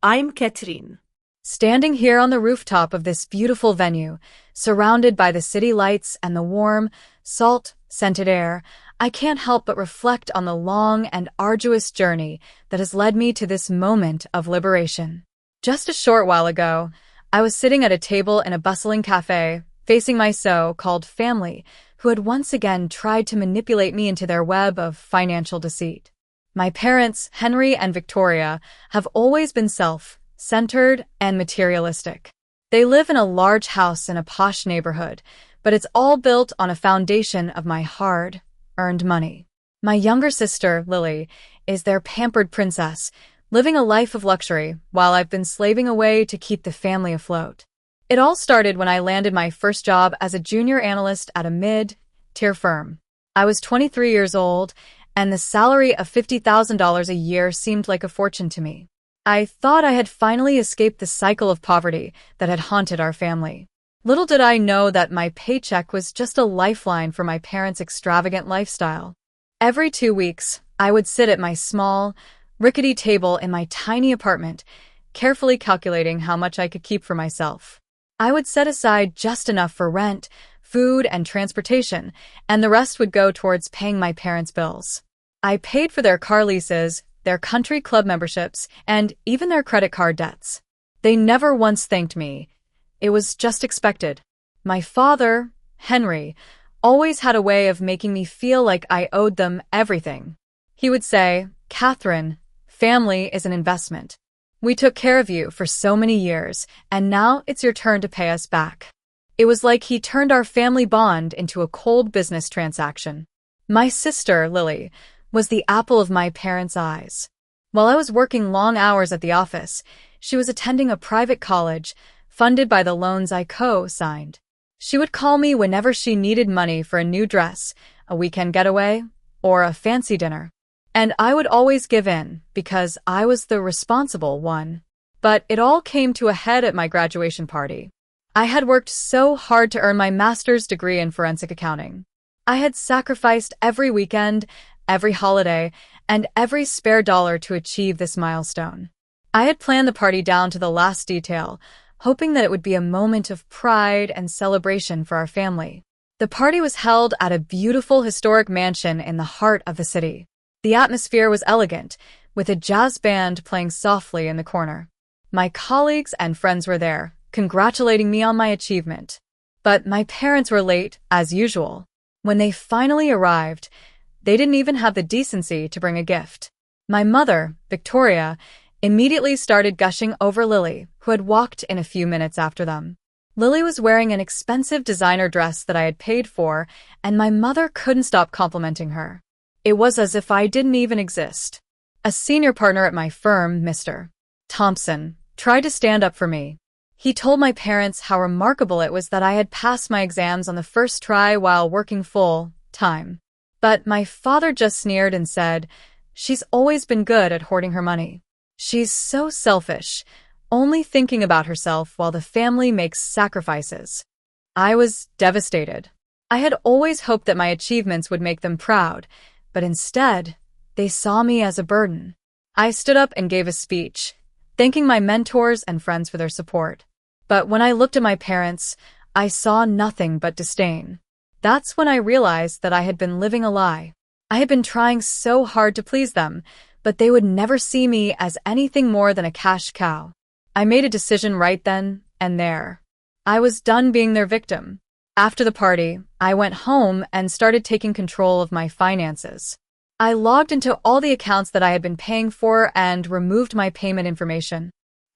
I'm Catherine. Standing here on the rooftop of this beautiful venue, surrounded by the city lights and the warm, salt-scented air, I can't help but reflect on the long and arduous journey that has led me to this moment of liberation. Just a short while ago, I was sitting at a table in a bustling cafe, facing my so-called family, who had once again tried to manipulate me into their web of financial deceit. My parents, Henry and Victoria, have always been self-centered and materialistic. They live in a large house in a posh neighborhood, but it's all built on a foundation of my hard-earned money. My younger sister, Lily, is their pampered princess, living a life of luxury while I've been slaving away to keep the family afloat. It all started when I landed my first job as a junior analyst at a mid-tier firm. I was 23 years old, and the salary of $50,000 a year seemed like a fortune to me. I thought I had finally escaped the cycle of poverty that had haunted our family. Little did I know that my paycheck was just a lifeline for my parents' extravagant lifestyle. Every 2 weeks, I would sit at my small, rickety table in my tiny apartment, carefully calculating how much I could keep for myself. I would set aside just enough for rent, food, and transportation, and the rest would go towards paying my parents' bills. I paid for their car leases, their country club memberships, and even their credit card debts. They never once thanked me. It was just expected. My father, Henry, always had a way of making me feel like I owed them everything. He would say, "Catherine, family is an investment. We took care of you for so many years, and now it's your turn to pay us back." It was like he turned our family bond into a cold business transaction. My sister, Lily, was the apple of my parents' eyes. While I was working long hours at the office, she was attending a private college, funded by the loans I co-signed. She would call me whenever she needed money for a new dress, a weekend getaway, or a fancy dinner. And I would always give in, because I was the responsible one. But it all came to a head at my graduation party. I had worked so hard to earn my master's degree in forensic accounting. I had sacrificed every weekend, every holiday, and every spare dollar to achieve this milestone. I had planned the party down to the last detail, hoping that it would be a moment of pride and celebration for our family. The party was held at a beautiful historic mansion in the heart of the city. The atmosphere was elegant, with a jazz band playing softly in the corner. My colleagues and friends were there, congratulating me on my achievement. But my parents were late, as usual. When they finally arrived, they didn't even have the decency to bring a gift. My mother, Victoria, immediately started gushing over Lily, who had walked in a few minutes after them. Lily was wearing an expensive designer dress that I had paid for, and my mother couldn't stop complimenting her. It was as if I didn't even exist. A senior partner at my firm, Mr. Thompson, tried to stand up for me. He told my parents how remarkable it was that I had passed my exams on the first try while working full-time. But my father just sneered and said, "She's always been good at hoarding her money. She's so selfish, only thinking about herself while the family makes sacrifices." I was devastated. I had always hoped that my achievements would make them proud, but instead, they saw me as a burden. I stood up and gave a speech, thanking my mentors and friends for their support. But when I looked at my parents, I saw nothing but disdain. That's when I realized that I had been living a lie. I had been trying so hard to please them, but they would never see me as anything more than a cash cow. I made a decision right then and there. I was done being their victim. After the party, I went home and started taking control of my finances. I logged into all the accounts that I had been paying for and removed my payment information.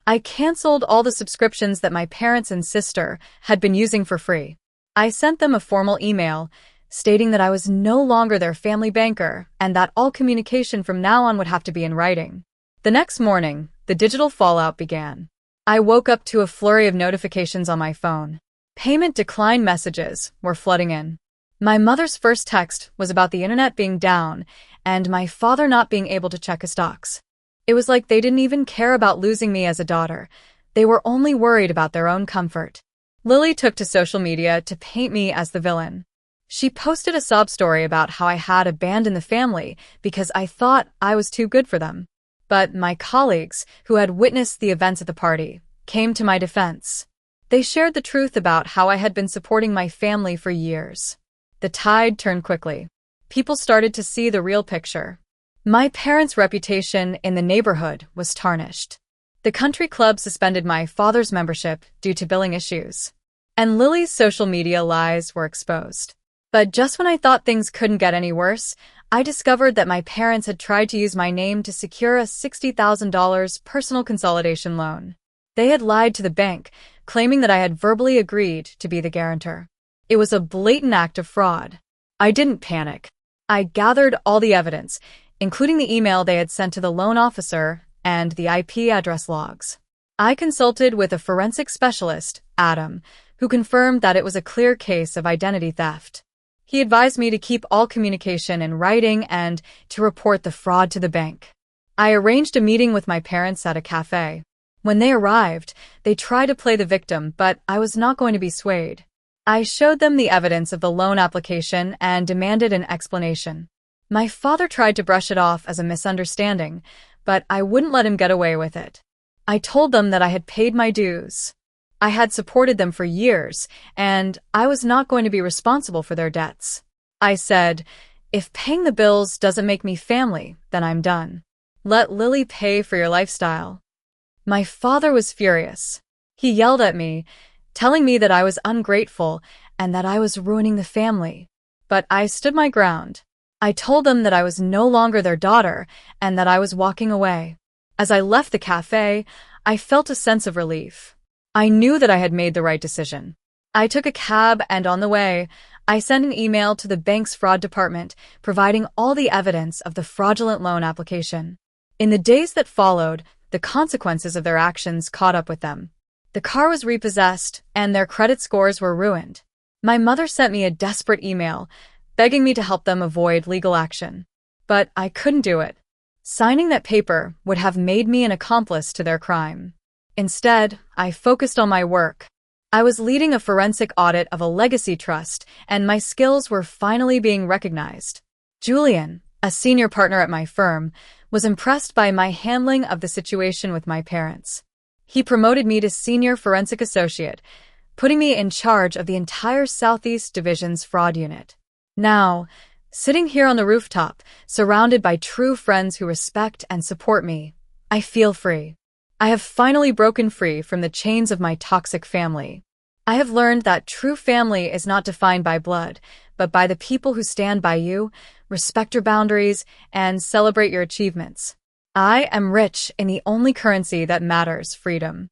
I canceled all the subscriptions that my parents and sister had been using for free. I sent them a formal email stating that I was no longer their family banker and that all communication from now on would have to be in writing. The next morning, the digital fallout began. I woke up to a flurry of notifications on my phone. Payment decline messages were flooding in. My mother's first text was about the internet being down and my father not being able to check his stocks. It was like they didn't even care about losing me as a daughter. They were only worried about their own comfort. Lily took to social media to paint me as the villain. She posted a sob story about how I had abandoned the family because I thought I was too good for them. But my colleagues, who had witnessed the events at the party, came to my defense. They shared the truth about how I had been supporting my family for years. The tide turned quickly. People started to see the real picture. My parents' reputation in the neighborhood was tarnished. The country club suspended my father's membership due to billing issues. And Lily's social media lies were exposed. But just when I thought things couldn't get any worse, I discovered that my parents had tried to use my name to secure a $60,000 personal consolidation loan. They had lied to the bank, claiming that I had verbally agreed to be the guarantor. It was a blatant act of fraud. I didn't panic. I gathered all the evidence, including the email they had sent to the loan officer and the IP address logs. I consulted with a forensic specialist, Adam, who confirmed that it was a clear case of identity theft. He advised me to keep all communication in writing and to report the fraud to the bank. I arranged a meeting with my parents at a cafe. When they arrived, they tried to play the victim, but I was not going to be swayed. I showed them the evidence of the loan application and demanded an explanation. My father tried to brush it off as a misunderstanding, but I wouldn't let him get away with it. I told them that I had paid my dues. I had supported them for years, and I was not going to be responsible for their debts. I said, if paying the bills doesn't make me family, then I'm done. Let Lily pay for your lifestyle. My father was furious. He yelled at me, telling me that I was ungrateful and that I was ruining the family. But I stood my ground. I told them that I was no longer their daughter and that I was walking away. As I left the cafe, I felt a sense of relief. I knew that I had made the right decision. I took a cab and on the way, I sent an email to the bank's fraud department, providing all the evidence of the fraudulent loan application. In the days that followed, the consequences of their actions caught up with them. The car was repossessed, and their credit scores were ruined. My mother sent me a desperate email, begging me to help them avoid legal action. But I couldn't do it. Signing that paper would have made me an accomplice to their crime. Instead, I focused on my work. I was leading a forensic audit of a legacy trust, and my skills were finally being recognized. Julian, a senior partner at my firm, was impressed by my handling of the situation with my parents. He promoted me to senior forensic associate, putting me in charge of the entire Southeast Division's fraud unit. Now, sitting here on the rooftop, surrounded by true friends who respect and support me, I feel free. I have finally broken free from the chains of my toxic family. I have learned that true family is not defined by blood, but by the people who stand by you, respect your boundaries, and celebrate your achievements. I am rich in the only currency that matters, freedom.